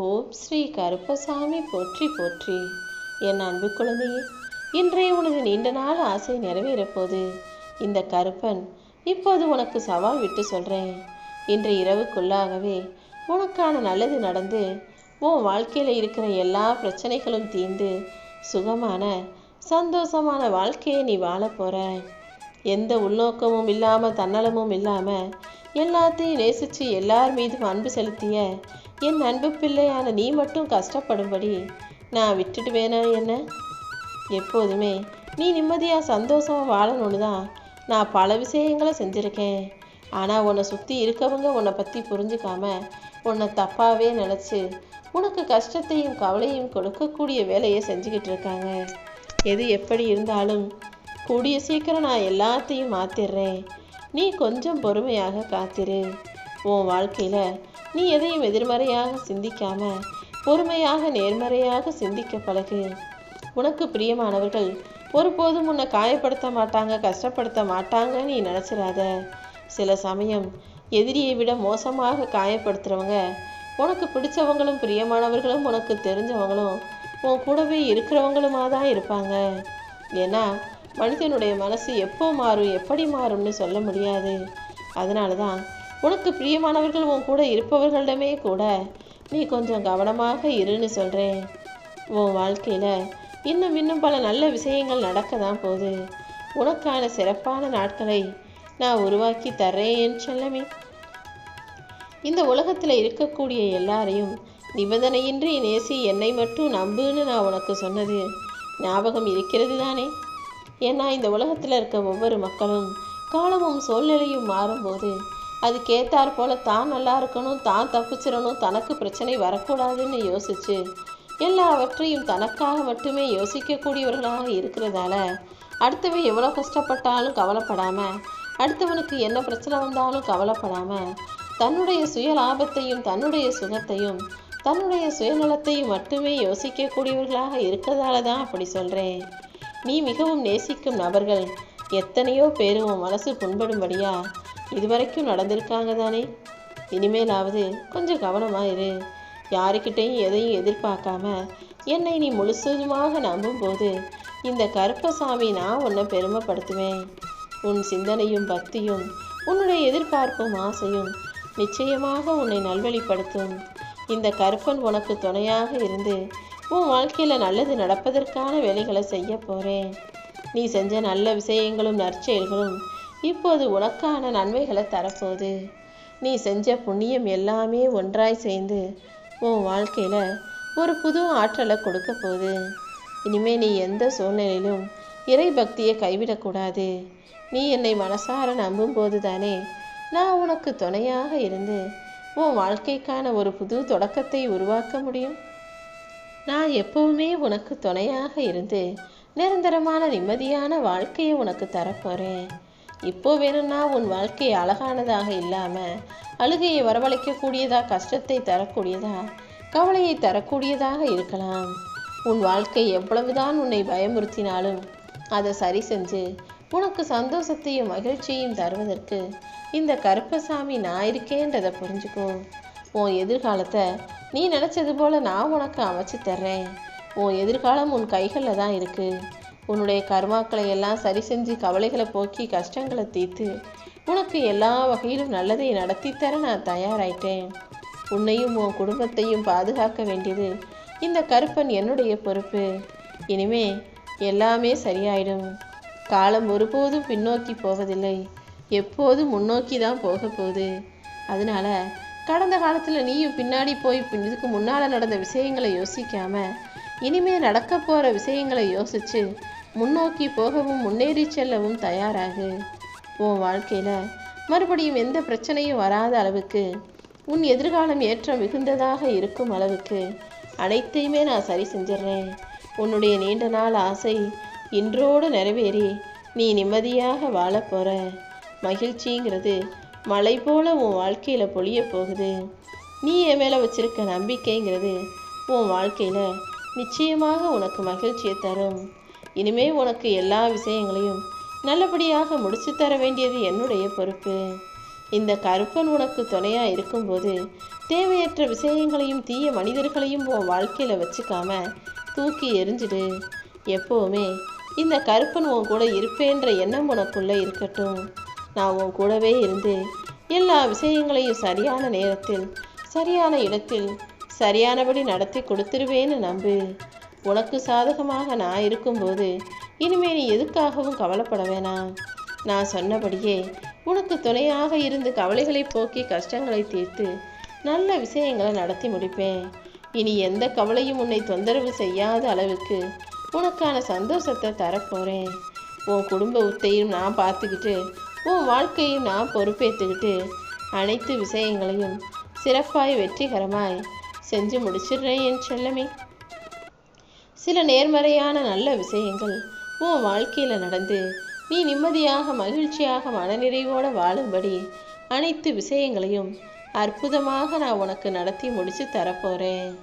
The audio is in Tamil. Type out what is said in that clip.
ஓம் ஸ்ரீ கருப்பசாமி போற்றி போற்றி. என் அன்பு குழந்தையே, இன்றைய உனது நீண்ட நாள் ஆசை நிறைவேறப்போது. இந்த கருப்பன் இப்போது உனக்கு சவால் விட்டு சொல்கிறேன். இன்று இரவுக்குள்ளாகவே உனக்கான நல்லது நடந்து உன் வாழ்க்கையில் இருக்கிற எல்லா பிரச்சனைகளும் தீர்ந்து சுகமான சந்தோஷமான வாழ்க்கையை நீ வாழ போகிற. எந்த உள்நோக்கமும் இல்லாமல் தன்னலமும் இல்லாமல் எல்லாத்தையும் நேசித்து எல்லார் மீதும் அன்பு செலுத்திய என் அன்பு பிள்ளையான நீ மட்டும் கஷ்டப்படும்படி நான் விட்டுடுவேனா என்ன? எப்போதுமே நீ நிம்மதியாக சந்தோஷமாக வாழணும்னு தான் நான் பல விஷயங்களை செஞ்சுருக்கேன். ஆனால் உன்னை சுற்றி இருக்கவங்க உன்னை பற்றி புரிஞ்சுக்காம உன்னை தப்பாகவே நினச்சி உனக்கு கஷ்டத்தையும் கவலையும் கொடுக்கக்கூடிய வேலையை செஞ்சுக்கிட்டு இருக்காங்க. எது எப்படி இருந்தாலும் கூடிய சீக்கிரம் நான் எல்லாத்தையும் மாற்றிடுறேன். நீ கொஞ்சம் பொறுமையாக காத்திரு. உன் வாழ்க்கையில் நீ எதையும் எதிர்மறையாக சிந்திக்காம பொறுமையாக நேர்மறையாக சிந்திக்க பழகு. உனக்கு பிரியமானவர்கள் ஒருபோதும் உன்னை காயப்படுத்த மாட்டாங்க, கஷ்டப்படுத்த மாட்டாங்க நீ நினச்சிடாத. சில சமயம் எதிரியை விட மோசமாக காயப்படுத்துகிறவங்க உனக்கு பிடிச்சவங்களும் பிரியமானவர்களும் உனக்கு தெரிஞ்சவங்களும் உன் கூடவே இருக்கிறவங்களுமா தான் இருப்பாங்க. ஏன்னா மனிதனுடைய மனசு எப்போ மாறும் எப்படி மாறும்னு சொல்ல முடியாது. அதனால தான் உனக்கு பிரியமானவர்கள் உன் கூட இருப்பவர்களிடமே கூட நீ கொஞ்சம் கவனமாக இருன்னு சொல்கிறேன். உன் வாழ்க்கையில் இன்னும் பல நல்ல விஷயங்கள் நடக்க தான் போகுது. உனக்கான சிறப்பான நாட்களை நான் உருவாக்கி தர்றேன் செல்லமே. இந்த உலகத்தில் இருக்கக்கூடிய எல்லாரையும் நிபந்தனையின்றி நேசி என்னை மட்டும் நம்புன்னு நான் உனக்கு சொன்னது ஞாபகம் இருக்கிறது தானே? ஏன்னா இந்த உலகத்தில் இருக்க ஒவ்வொரு மக்களும் காலமும் சூழ்நிலையும் மாறும்போது அதுக்கேற்றாற் போல தான் நல்லா இருக்கணும், தான் தப்பிச்சிடணும், தனக்கு பிரச்சனை வரக்கூடாதுன்னு யோசித்து எல்லாவற்றையும் தனக்காக மட்டுமே யோசிக்கக்கூடியவர்களாக இருக்கிறதால அடுத்தவன் எவ்வளோ கஷ்டப்பட்டாலும் கவலைப்படாமல், அடுத்தவனுக்கு என்ன பிரச்சனை வந்தாலும் கவலைப்படாமல் தன்னுடைய சுய லாபத்தையும் தன்னுடைய சுகத்தையும் தன்னுடைய சுயநலத்தையும் மட்டுமே யோசிக்கக்கூடியவர்களாக இருக்கிறதால தான் அப்படி சொல்கிறேன். நீ மிகவும் நேசிக்கும் நபர்கள் எத்தனையோ பேர் உன் மனசு புண்படும்படியா இதுவரைக்கும் நடந்திருக்காங்க தானே? இனிமேலாவது கொஞ்சம் கவனமாக இரு. யாருக்கிட்டையும் எதையும் எதிர்பார்க்காம என்னை நீ முழுசுமாக நம்பும்போது இந்த கருப்பசாமி நான் உன்னை பெருமைப்படுத்துவேன். உன் சிந்தனையும் பக்தியும் உன்னுடைய எதிர்பார்ப்பும் ஆசையும் நிச்சயமாக உன்னை நல்வழிப்படுத்தும். இந்த கருப்பன் உனக்கு துணையாக இருந்து உன் வாழ்க்கையில் நல்லது நடப்பதற்கான வேலைகளை செய்ய போகிறேன். நீ செஞ்ச நல்ல விஷயங்களும் நற்செயல்களும் இப்போது உனக்கான நன்மைகளை தரப்போகுது. நீ செஞ்ச புண்ணியம் எல்லாமே ஒன்றாய் சேர்ந்து உன் வாழ்க்கையில் ஒரு புது ஆற்றலை கொடுக்க போகுது. இனிமேல் நீ எந்த சூழ்நிலையிலும் இறை பக்தியை கைவிடக்கூடாது. நீ என்னை மனசார நம்பும்போது தானே நான் உனக்கு துணையாக இருந்து உன் வாழ்க்கைக்கான ஒரு புது தொடக்கத்தை உருவாக்க முடியும். நான் எப்பவுமே உனக்கு துணையாக இருந்து நிரந்தரமான நிம்மதியான வாழ்க்கையை உனக்கு தரப்போகிறேன். இப்போ வேணும்னா உன் வாழ்க்கை அழகானதாக இல்லாமல் அழுகையை வரவழைக்கக்கூடியதா, கஷ்டத்தை தரக்கூடியதா, கவலையை தரக்கூடியதாக இருக்கலாம். உன் வாழ்க்கை எவ்வளவுதான் உன்னை பயமுறுத்தினாலும் அதை சரி செஞ்சு உனக்கு சந்தோஷத்தையும் மகிழ்ச்சியையும் தருவதற்கு இந்த கருப்பசாமி நான் இருக்கேன்றதை புரிஞ்சுக்கோ. உன் எதிர்காலத்தை நீ நினச்சது போல் நான் உனக்கு அமைச்சு தர்றேன். உன் எதிர்காலம் உன் கைகளில் தான் இருக்குது. உன்னுடைய கர்மாக்களை எல்லாம் சரி செஞ்சு கவலைகளை போக்கி கஷ்டங்களை தீர்த்து உனக்கு எல்லா வகையிலும் நல்லதை நடத்தி தர நான் தயாராயிட்டேன். உன்னையும் உன் குடும்பத்தையும் பாதுகாக்க வேண்டியது இந்த கருப்பன் என்னுடைய பொறுப்பு. இனிமே எல்லாமே சரியாயிடும். காலம் ஒருபோதும் பின்னோக்கி போவதில்லை, எப்போதும் முன்னோக்கி தான் போக போகுது. அதனால கடந்த காலத்தில் நீயும் பின்னாடி போய் இதுக்கு முன்னால் நடந்த விஷயங்களை யோசிக்காமல் இனிமே நடக்க போகிற விஷயங்களை யோசித்து முன்னோக்கி போகவும் முன்னேறி செல்லவும் தயாராகு. உன் வாழ்க்கையில் மறுபடியும் எந்த பிரச்சனையும் வராத அளவுக்கு உன் எதிர்காலம் ஏற்றம் மிகுந்ததாக இருக்கும் அளவுக்கு அனைத்தையுமே நான் சரி செஞ்சிடுறேன். உன்னுடைய நீண்ட நாள் ஆசை இன்றோடு நிறைவேறி நீ நிம்மதியாக வாழ போகிற. மகிழ்ச்சிங்கிறது மழை போல உன் வாழ்க்கையில் பொழிய போகுது. நீ என் மேலே வச்சிருக்க நம்பிக்கைங்கிறது உன் வாழ்க்கையில் நிச்சயமாக உனக்கு மகிழ்ச்சியை தரும். இனிமே உனக்கு எல்லா விஷயங்களையும் நல்லபடியாக முடிச்சு தர வேண்டியது என்னுடைய பொறுப்பு. இந்த கருப்பன் உனக்கு துணையாக இருக்கும்போது தேவையற்ற விஷயங்களையும் தீய மனிதர்களையும் உன் வாழ்க்கையில் வச்சுக்காம தூக்கி எரிஞ்சிடு. எப்போவுமே இந்த கருப்பன் உன் கூட இருப்பேன்ற எண்ணம் உனக்குள்ளே இருக்கட்டும். நான் உன் கூடவே இருந்து எல்லா விஷயங்களையும் சரியான நேரத்தில் சரியான இடத்தில் சரியானபடி நடத்தி கொடுத்துருவேன்னு நம்பு. உனக்கு சாதகமாக நான் இருக்கும்போது இனிமே நீ எதுக்காகவும் கவலைப்பட வேணாம். நான் சொன்னபடியே உனக்கு துணையாக இருந்து கவலைகளை போக்கி கஷ்டங்களை தீர்த்து நல்ல விஷயங்களை நடத்தி முடிப்பேன். இனி எந்த கவலையும் உன்னை தொந்தரவு செய்யாத அளவுக்கு உனக்கான சந்தோஷத்தை தரப்போகிறேன். உன் குடும்ப உத்தையும் நான் பார்த்துக்கிட்டு உன் வாழ்க்கையும் நான் பொறுப்பேற்றுக்கிட்டு அனைத்து விஷயங்களையும் சிறப்பாய் வெற்றிகரமாய் செஞ்சு முடிச்சிடுறேன் என் செல்லமே. சில நேர்மறையான நல்ல விஷயங்கள் உன் வாழ்க்கையில் நடந்து நீ நிம்மதியாக மகிழ்ச்சியாக மனநிறைவோடு வாழும்படி அனைத்து விஷயங்களையும் அற்புதமாக நான் உனக்கு நடத்தி முடித்து தரப்போகிறேன்.